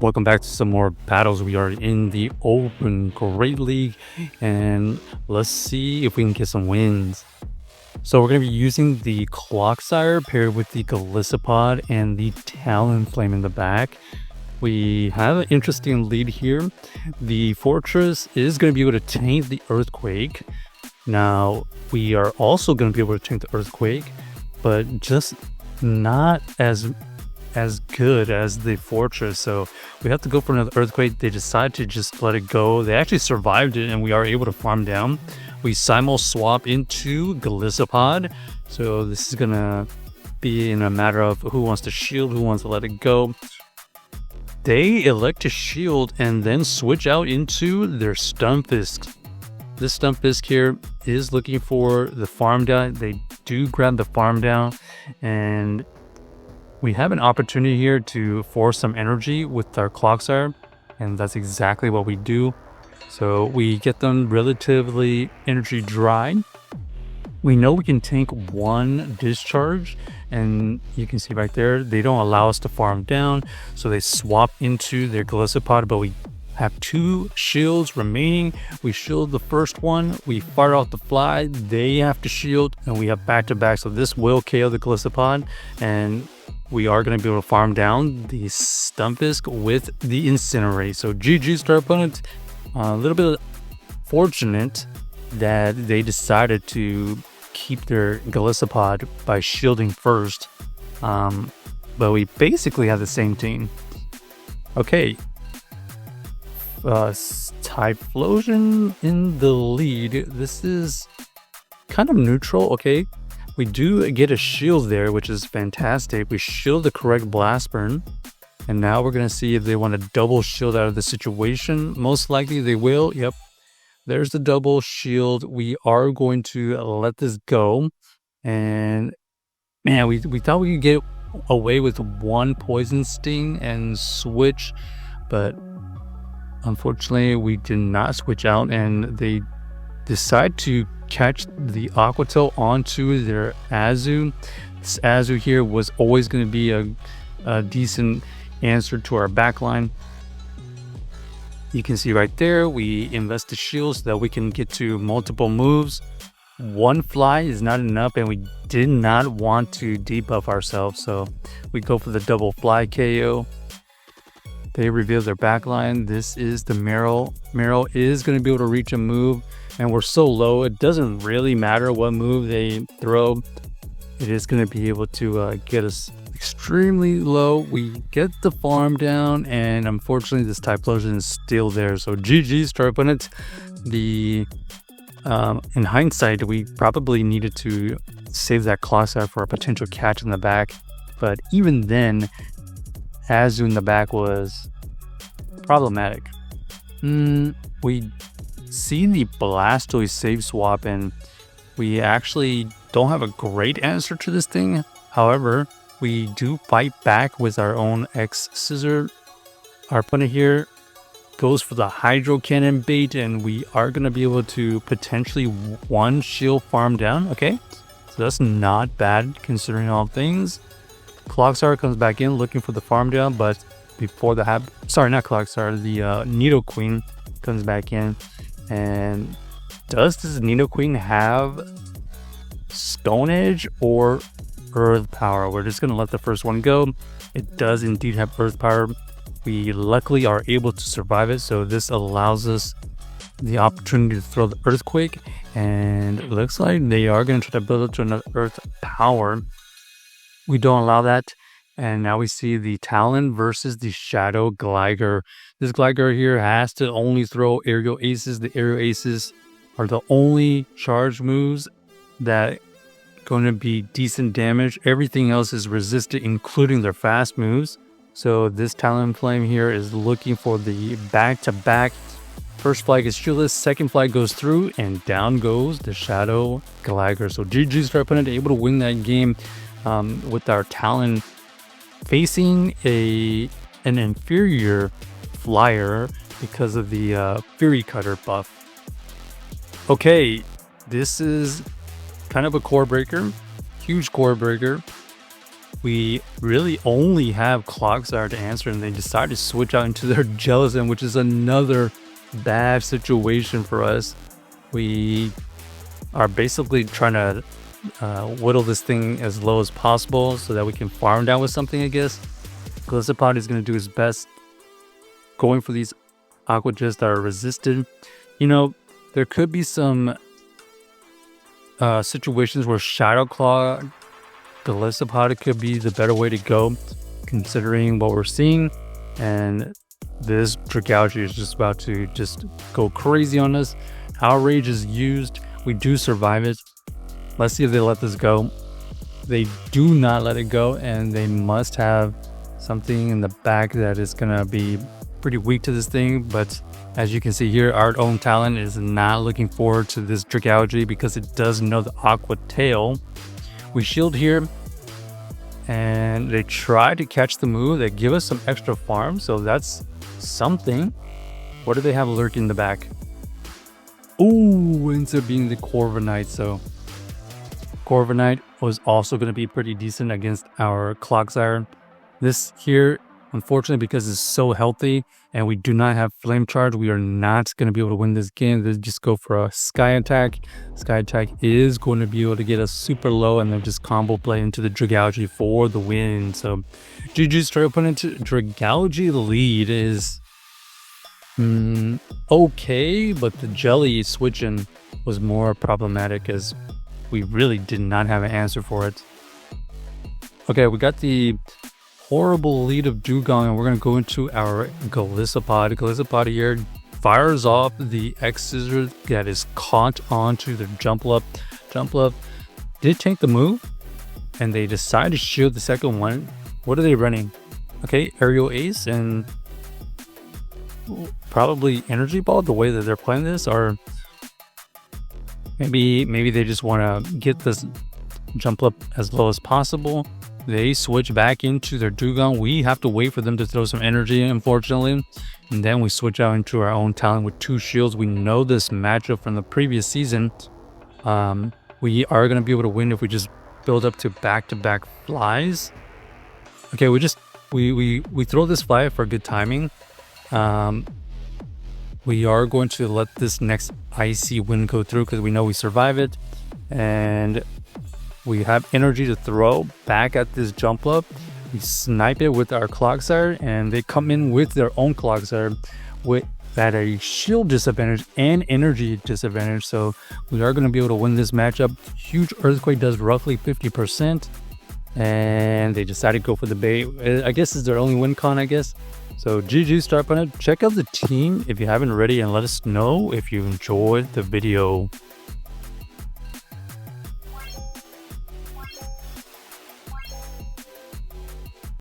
Welcome back to some more battles. We are in the Open Great League, and let's see if we can get some wins. So we're going to be using the Clodsire paired with the Golisopod and the Talonflame in the back. We have an interesting lead here. The Fortress is going to be able to tank the Earthquake. Now, we are also going to be able to tank the Earthquake, but just not as good as the Fortress. So we have to go for another Earthquake. They decide to just let it go. They actually survived it, and we are able to farm down. We simul swap into Golisopod. So this is gonna be in a matter of who wants to shield, who wants to let it go. They elect to shield and then switch out into their Stunfisk. This Stunfisk here is looking for the farm down. They do grab the farm down, and we have an opportunity here to force some energy with our Clodsire, and that's exactly what we do. So we get them relatively energy dry. We know we can tank one discharge, and you can see right there, they don't allow us to farm down, so they swap into their Golisopod, but we have two shields remaining. We shield the first one, we fire out the fly, they have to shield, and we have back-to-back, so this will KO the Golisopod, and we are going to be able to farm down the Stunfisk with the Incinerate. So GG's to our opponent. A little bit fortunate that they decided to keep their Golisopod by shielding first, but we basically have the same team. Okay, Typhlosion in the lead. This is kind of neutral. Okay, we do get a shield there, which is fantastic. We shield the correct blast burn, and now we're gonna see if they want to double shield out of the situation. Most likely they will. Yep, there's the double shield. We are going to let this go, and man, we thought we could get away with one poison sting and switch, but unfortunately we did not switch out, and they decide to catch the Aquatail onto their Azu. This Azu here was always going to be a decent answer to our backline. You can see right there, we invest the shield so that we can get to multiple moves. One fly is not enough, and we did not want to debuff ourselves, so we go for the double fly KO. They reveal their backline. This is the Meryl. Meryl is going to be able to reach a move, and we're so low, it doesn't really matter what move they throw. It is going to be able to get us extremely low. We get the farm down, and unfortunately this Typhlosion is still there. So GG's to our opponent. In hindsight, we probably needed to save that Clodsire for a potential catch in the back, but even then, Azu in the back was problematic. We see the Blastoise save swap, and we actually don't have a great answer to this thing. However, we do fight back with our own X Scissor. Our opponent here goes for the Hydro Cannon bait, and we are going to be able to potentially one shield farm down. Okay, so that's not bad considering all things. Clodsire comes back in looking for the farm down, but before the not Clodsire, the Nidoqueen comes back in. And does this Nidoqueen have Stone Edge or Earth Power? We're just going to let the first one go. It does indeed have Earth Power. We luckily are able to survive it, so this allows us the opportunity to throw the Earthquake, and it looks like they are going to try to build up to another Earth Power. We don't allow that, and now we see the Talon versus the Shadow Gligar. This Gligar here has to only throw Aerial Aces. The Aerial Aces are the only charge moves that going to be decent damage. Everything else is resisted, including their fast moves. So this Talonflame here is looking for the back-to-back. First flag is shieldless, second flag goes through, and down goes the Shadow Gligar. So GG's to our opponent, able to win that game. With our Talon facing an inferior flyer because of the Fury Cutter buff. Okay, this is kind of a core breaker, huge core breaker. we really only have Clodsire to answer, and they decide to switch out into their Jellicent, which is another bad situation for us. We are basically trying to whittle this thing as low as possible so that we can farm down with something, I guess. Golisopod is going to do his best going for these Aqua Jets that are resisted. You know, there could be some situations where Shadow Claw Golisopod could be the better way to go, considering what we're seeing. And this Dragalge is just about to just go crazy on us. Outrage is used. We do survive it. Let's see if they let this go. They do not let it go, and they must have something in the back that is gonna be pretty weak to this thing. But as you can see here, our own Talon is not looking forward to this Dragalge because it does know the Aqua Tail. We shield here, and they try to catch the move. They give us some extra farm, so that's something. What do they have lurking in the back? Ooh, ends up being the Corviknight. So Corviknight was also going to be pretty decent against our Clodsire. This here, unfortunately, because it's so healthy and we do not have Flame Charge, we are not going to be able to win this game. They just go for a Sky Attack. Sky Attack is going to be able to get us super low and then just combo play into the Dragalge for the win. So GG's straight opponent to Dragalge lead is okay, but the Jelly switching was more problematic as we really did not have an answer for it. Okay, we got the horrible lead of Dugong, and we're going to go into our Golisopod. Golisopod here fires off the X-Scissor that is caught onto the Jumpluff. Jumpluff did take the move, and they decide to shield the second one. What are they running? Okay, Aerial Ace and probably Energy Ball, the way that they're playing this, or maybe they just want to get this Jumpluff as low as possible. They switch back into their Dugong. We have to wait for them to throw some energy, unfortunately. And then we switch out into our own Talon with 2 shields. We know this matchup from the previous season. We are going to be able to win if we just build up to back-to-back flies. Okay, we throw this fly for good timing. We are going to let this next icy wind go through because we know we survive it. And we have energy to throw back at this Jumpluff. We snipe it with our Clodsire, and they come in with their own Clodsire with that a shield disadvantage and energy disadvantage. So we are going to be able to win this matchup. Huge Earthquake does roughly 50%, and they decided to go for the bait. I guess it's their only win con, I guess. So GG, start on it. Check out the team if you haven't already, and let us know if you enjoyed the video.